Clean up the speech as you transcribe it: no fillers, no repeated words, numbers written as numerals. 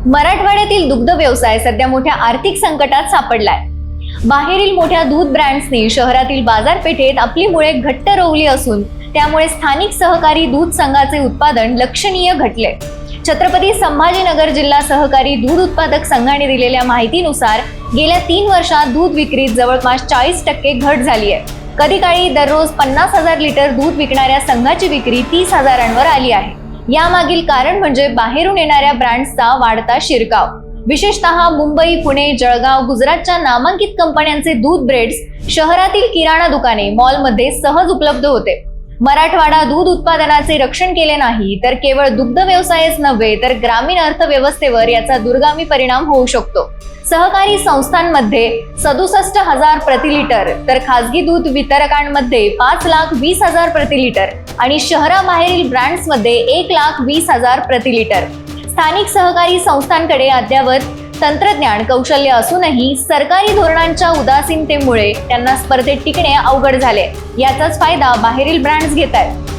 मराठवाड्यातील दुग्ध व्यवसाय सध्या मोठ्या आर्थिक संकटात सापडलाय। बाहेरील मोठ्या दूध ब्रँड्सनी शहरातील बाजारपेठेत आपली मुळे घट्ट रोवली असून त्यामुळे स्थानिक सहकारी दूध संघाचे उत्पादन लक्षणीय घटले। छत्रपती संभाजीनगर जिल्हा सहकारी दूध उत्पादक संघाने दिलेल्या माहितीनुसार गेल्या 3 वर्षात दूध विक्रीत जवळपास 40% घट झाली आहे। कधी काळी दररोज 50,000 लिटर दूध विकणाऱ्या संघाची विक्री 30,000वर आली आहे। यामागील कारण म्हणजे बाहेरून येणाऱ्या ब्रँड्सचा वाढता शिरकाव। विशेषतः मुंबई, पुणे, जळगाव, गुजरातच्या नामांकित कंपन्यांचे दूध ब्रेड्स शहरातील किराणा दुकाने, मॉलमध्ये सहज उपलब्ध होते। मराठवाडा दूध उत्पादनाचे रक्षण केले नाही तर केवळ दुग्ध व्यवसायच नव्हे तर ग्रामीण अर्थव्यवस्थेवर याचा दूरगामी परिणाम होऊ शकतो। सहकारी संस्थांमध्ये 67,000 प्रति लिटर तर खासगी दूध वितरकांमध्ये 5,20,000 प्रति लिटर आणि शहराबाहेरील ब्रँड्समध्ये 1,20,000 प्रति लिटर। स्थानिक सहकारी संस्थांकडे अद्यावत तंत्रज्ञान, कौशल्य असूनही सरकारी धोरणांच्या उदासीनतेमुळे त्यांना स्पर्धेत टिकणे अवघड झाले। याचाच फायदा बाहेरील ब्रँड्स घेत आहेत।